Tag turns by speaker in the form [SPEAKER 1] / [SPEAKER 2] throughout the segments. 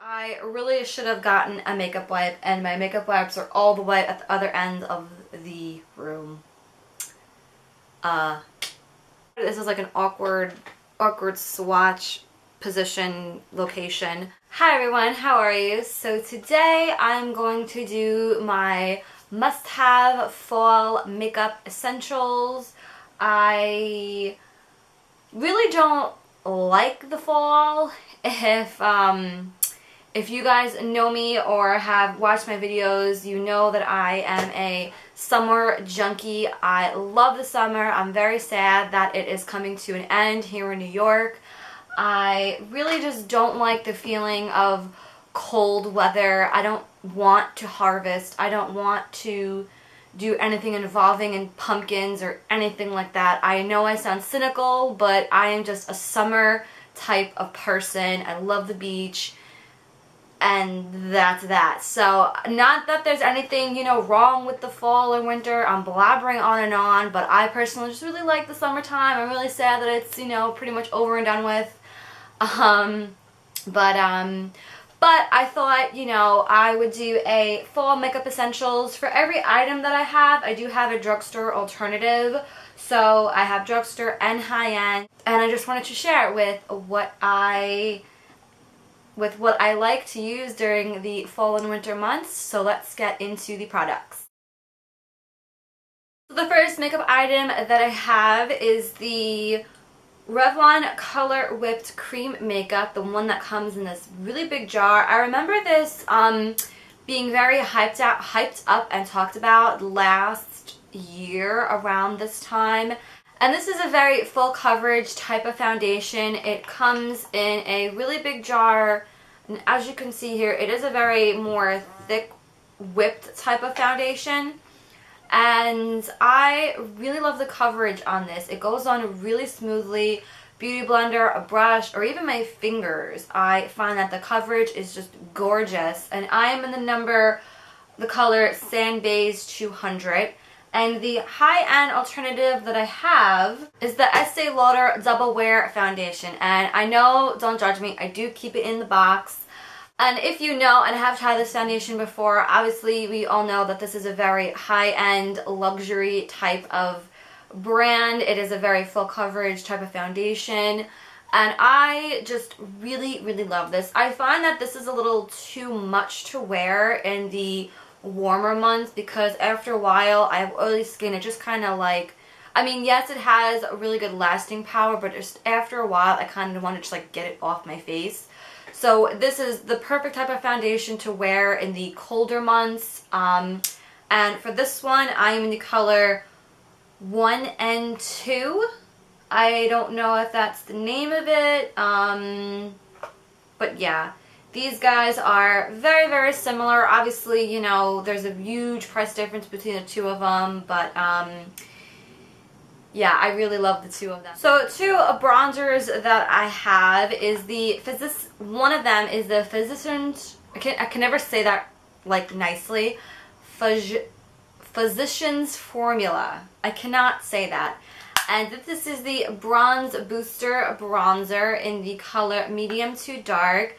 [SPEAKER 1] I really should have gotten a makeup wipe, and my makeup wipes are all the way at the other end of the room. This is like an awkward swatch position location. Hi everyone, how are you? So today I'm going to do my must-have fall makeup essentials. I really don't like the fall. If you guys know me or have watched my videos, you know that I am a summer junkie. I love the summer. I'm very sad that it is coming to an end here in New York. I really just don't like the feeling of cold weather. I don't want to harvest. I don't want to do anything involving in pumpkins or anything like that. I know I sound cynical, but I am just a summer type of person. I love the beach, and that's that. So not that there's anything, you know, wrong with the fall or winter. I'm blabbering on and on, but I personally just really like the summertime. I'm really sad that it's, you know, pretty much over and done with. But I thought, you know, I would do a fall makeup essentials for every item that I have. I do have a drugstore alternative, so I have drugstore and high-end, and I just wanted to share with what I like to use during the fall and winter months. So let's get into the products. The first makeup item that I have is the Revlon Color Whipped Cream Makeup, the one that comes in this really big jar. I remember this being very hyped up and talked about last year around this time. And this is a very full coverage type of foundation. It comes in a really big jar, and as you can see here, it is a very more thick whipped type of foundation. And I really love the coverage on this. It goes on really smoothly. Beauty blender, a brush, or even my fingers, I find that the coverage is just gorgeous. And I am in the color Sand Beige 200. And the high-end alternative that I have is the Estee Lauder Double Wear Foundation. And I know, don't judge me, I do keep it in the box. And if you know and have tried this foundation before, obviously we all know that this is a very high-end luxury type of brand. It is a very full coverage type of foundation, and I just really love this. I find that this is a little too much to wear in the warmer months because after a while, I have oily skin. It just kind of like, I mean, yes, it has a really good lasting power, but just after a while I kind of want to just like get it off my face. So this is the perfect type of foundation to wear in the colder months. And for this one, I am in the color 1 and 2. I don't know if that's the name of it. But yeah, these guys are very similar. Obviously, you know, there's a huge price difference between the two of them, but yeah, I really love the two of them. So two bronzers that I have is one of them is the Physicians, I can never say that like nicely, Physicians Formula. I cannot say that. And this is the Bronze Booster Bronzer in the color medium to dark.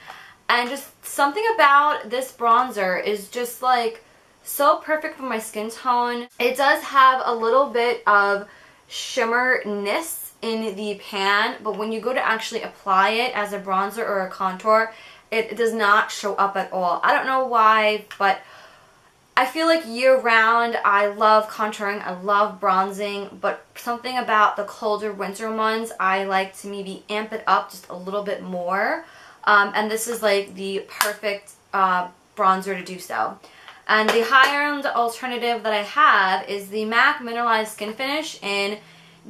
[SPEAKER 1] And just something about this bronzer is just like so perfect for my skin tone. It does have a little bit of shimmerness in the pan, but when you go to actually apply it as a bronzer or a contour, it does not show up at all. I don't know why, but I feel like year-round I love contouring, I love bronzing, but something about the colder winter months, I like to maybe amp it up just a little bit more. And this is like the perfect bronzer to do so. And the higher-end alternative that I have is the MAC Mineralized Skin Finish in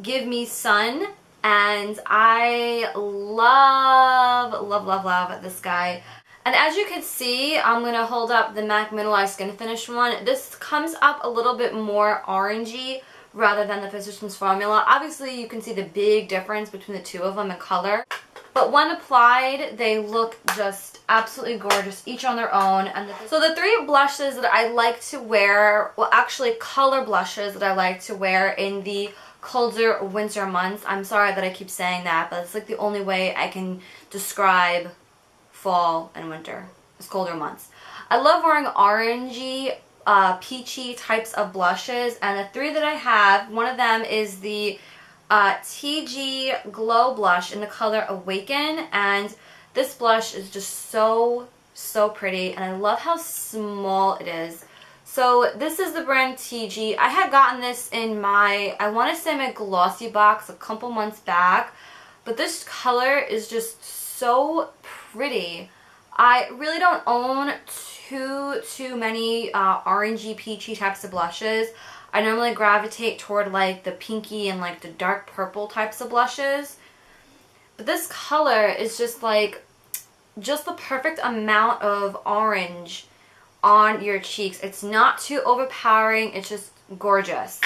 [SPEAKER 1] Give Me Sun. And I love this guy. And as you can see, I'm going to hold up the MAC Mineralized Skin Finish one. This comes up a little bit more orangey rather than the Physicians Formula. Obviously, you can see the big difference between the two of them in color. But when applied, they look just absolutely gorgeous, each on their own. And so the three blushes that I like to wear, well actually color blushes that I like to wear in the colder winter months. I'm sorry that I keep saying that, but it's like the only way I can describe fall and winter. colder months. I love wearing orangey, peachy types of blushes, and the three that I have, one of them is the Tigi Glow Blush in the color Awaken, and this blush is just so pretty, and I love how small it is. So this is the brand Tigi. I had gotten this in my, I want to say my glossy box a couple months back, but this color is just so pretty. I really don't own too many orangey, peachy types of blushes. I normally gravitate toward like the pinky and like the dark purple types of blushes. But this color is just like, just the perfect amount of orange on your cheeks. It's not too overpowering, it's just gorgeous.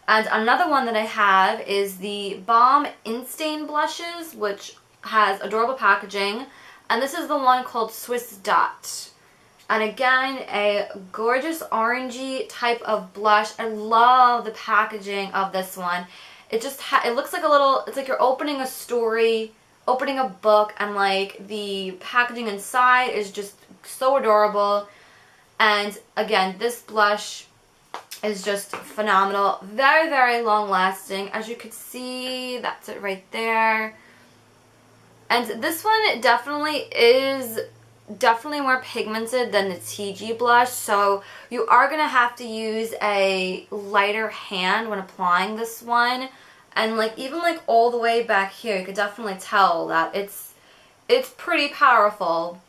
[SPEAKER 1] And another one that I have is the Balm Instain blushes, which has adorable packaging. And this is the one called Swiss Dot. And again, a gorgeous orangey type of blush. I love the packaging of this one. It just it looks like a little, it's like you're opening a story, opening a book, and like the packaging inside is just so adorable. And again, this blush is just phenomenal. Very long lasting. As you can see, that's it right there. And this one definitely is more pigmented than the Tigi blush, so you are going to have to use a lighter hand when applying this one. And like even like all the way back here, you could definitely tell that it's pretty powerful.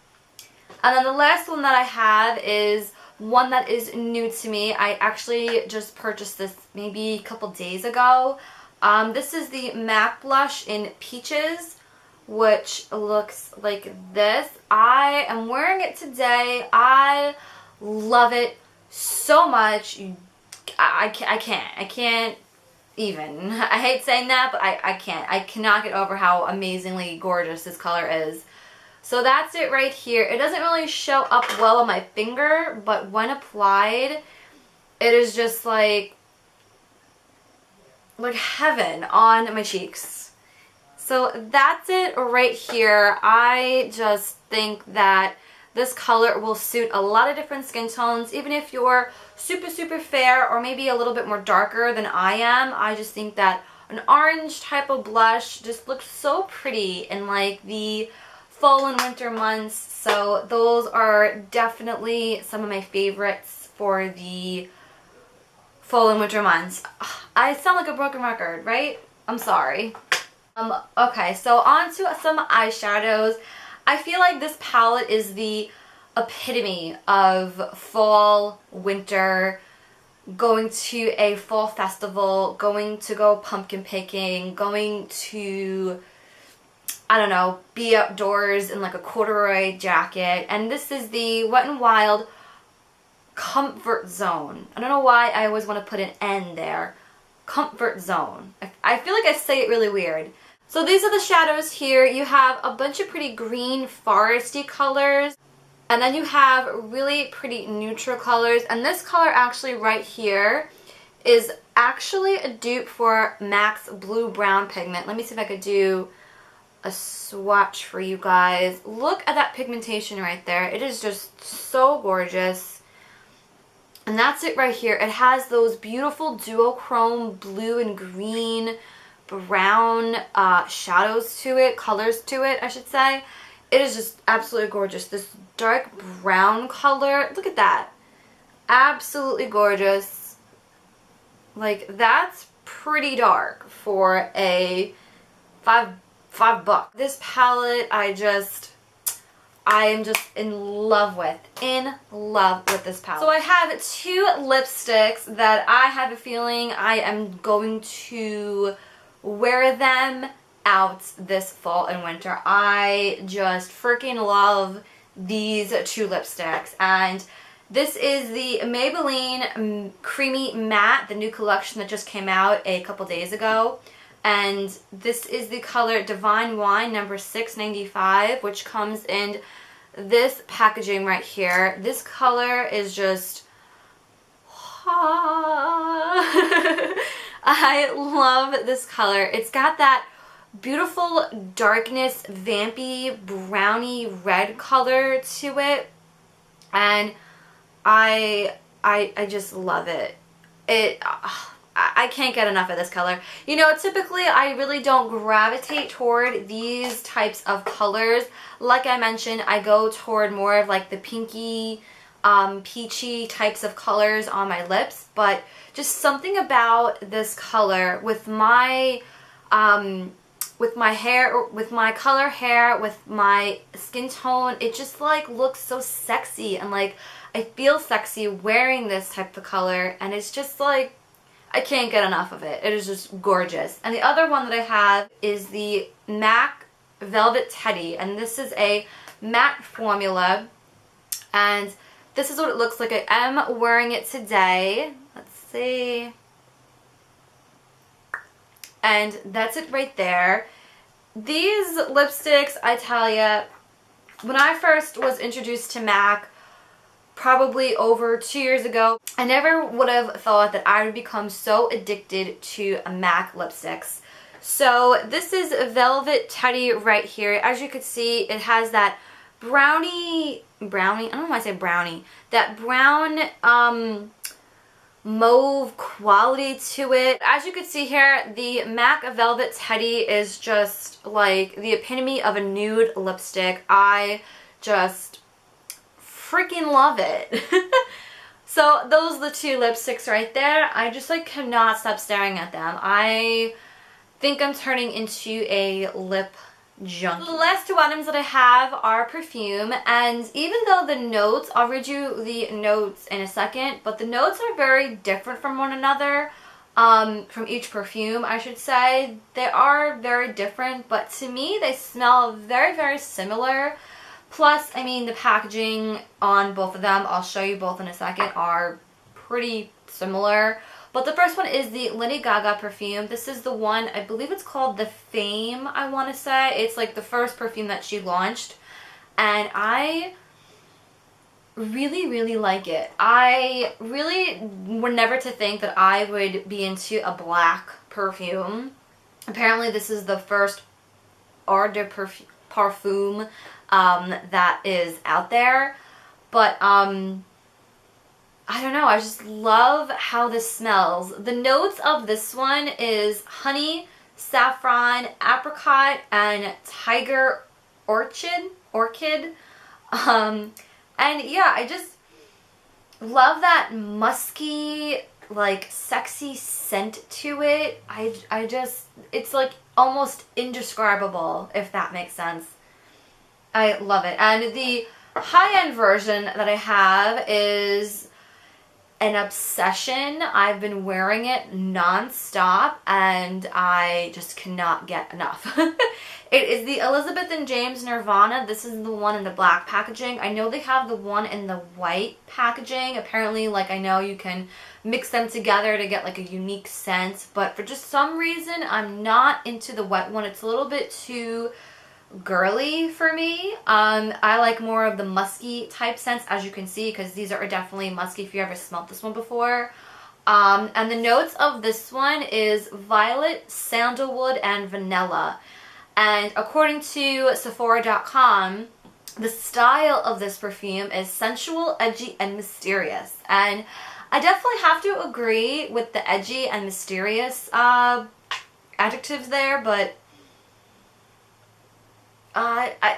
[SPEAKER 1] And then the last one that I have is one that is new to me. I actually just purchased this maybe a couple days ago. This is the MAC blush in Peaches, which looks like this. I am wearing it today. I love it so much. I can't even. I hate saying that, but I can't. I cannot get over how amazingly gorgeous this color is. So that's it right here. It doesn't really show up well on my finger, but when applied, it is just like heaven on my cheeks. So that's it right here. I just think that this color will suit a lot of different skin tones, even if you're super fair or maybe a little bit more darker than I am. I just think that an orange type of blush just looks so pretty in like the fall and winter months. So those are definitely some of my favorites for the fall and winter months. I sound like a broken record, right? I'm sorry. Okay, so on to some eyeshadows. I feel like this palette is the epitome of fall, winter, going to a fall festival, going to go pumpkin picking, going to, I don't know, be outdoors in like a corduroy jacket. And this is the Wet n Wild Comfort Zone. I don't know why I always want to put an N there. Comfort Zone. I feel like I say it really weird. So these are the shadows here. You have a bunch of pretty green foresty colors, and then you have really pretty neutral colors. And this color actually right here is actually a dupe for MAC's Blue Brown pigment. Let me see if I could do a swatch for you guys. Look at that pigmentation right there. It is just so gorgeous. And that's it right here. It has those beautiful duochrome blue and green brown shadows to it, colors to it, I should say. It is just absolutely gorgeous. This dark brown color, look at that. Absolutely gorgeous. Like, that's pretty dark for a $5. This palette, I am just in love with this palette. So I have two lipsticks that I have a feeling I am going to wear them out this fall and winter. I just freaking love these two lipsticks. And this is the Maybelline Creamy Matte, the new collection that just came out a couple days ago. And this is the color Divine Wine number 695, which comes in this packaging right here. This color is just I love this color. It's got that beautiful darkness, vampy, browny red color to it. and I just love it. I can't get enough of this color. You know, typically I really don't gravitate toward these types of colors. Like I mentioned, I go toward more of like the pinky, peachy types of colors on my lips, but just something about this color with my hair, with my color hair, with my skin tone, it just like looks so sexy, and like I feel sexy wearing this type of color, and it's just like, I can't get enough of it. It is just gorgeous. And the other one that I have is the MAC Velvet Teddy, and this is a matte formula, and this is what it looks like. I am wearing it today. Let's see. And that's it right there. These lipsticks, I tell ya, when I first was introduced to MAC, probably over 2 years ago, I never would have thought that I would become so addicted to MAC lipsticks. So this is Velvet Teddy right here. As you can see, it has that brownie, I don't know why I say brownie, that brown mauve quality to it. As you can see here, the MAC Velvet Teddy is just like the epitome of a nude lipstick. I just freaking love it. So those are the two lipsticks right there. I just like cannot stop staring at them. I think I'm turning into a lip junkie. The last two items that I have are perfume, and even though the notes, I'll read you the notes in a second, but the notes are very different from one another, from each perfume I should say. They are very different, but to me they smell very, very similar. Plus, I mean, the packaging on both of them, I'll show you both in a second, are pretty similar. But the first one is the Lady Gaga perfume. This is the one, I believe it's called The Fame, I want to say. It's like the first perfume that she launched. And I really, really like it. I really were never to think that I would be into a black perfume. Apparently this is the first eau de parfum that is out there. But I don't know, I just love how this smells. The notes of this one is honey, saffron, apricot, and tiger orchid. And yeah, I just love that musky, like sexy scent to it. I just, it's like almost indescribable, if that makes sense. I love it. And the high-end version that I have is an obsession. I've been wearing it non-stop and I just cannot get enough. It is the Elizabeth and James Nirvana. This is the one in the black packaging. I know they have the one in the white packaging. Apparently, like, I know you can mix them together to get like a unique scent, but for just some reason I'm not into the white one. It's a little bit too girly for me. I like more of the musky type scents, as you can see, because these are definitely musky if you ever smelled this one before. And the notes of this one is violet, sandalwood, and vanilla. And according to Sephora.com, the style of this perfume is sensual, edgy, and mysterious. And I definitely have to agree with the edgy and mysterious adjectives there, but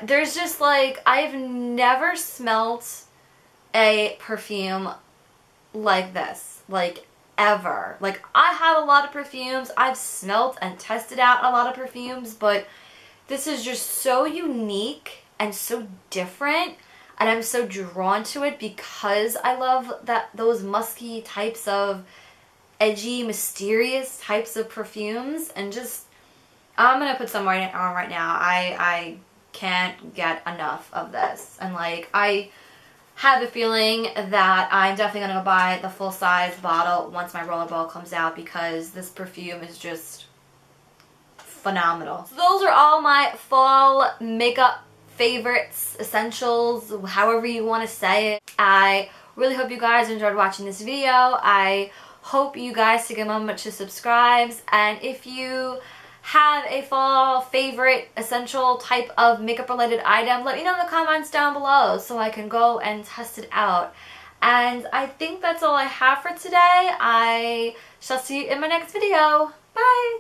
[SPEAKER 1] there's just like, I've never smelt a perfume like this, like ever. Like, I have a lot of perfumes, I've smelt and tested out a lot of perfumes, but this is just so unique and so different, and I'm so drawn to it because I love those musky types of edgy, mysterious types of perfumes. And just, I'm gonna put some on right now. I can't get enough of this, and like, I have a feeling that I'm definitely gonna go buy the full-size bottle once my rollerball comes out, because this perfume is just phenomenal. So those are all my fall makeup favorites, essentials, however you want to say it. I really hope you guys enjoyed watching this video. I hope you guys take a moment to subscribe, and if you have a fall favorite essential type of makeup related item, let me know in the comments down below so I can go and test it out. And I think that's all I have for today. I shall see you in my next video. Bye!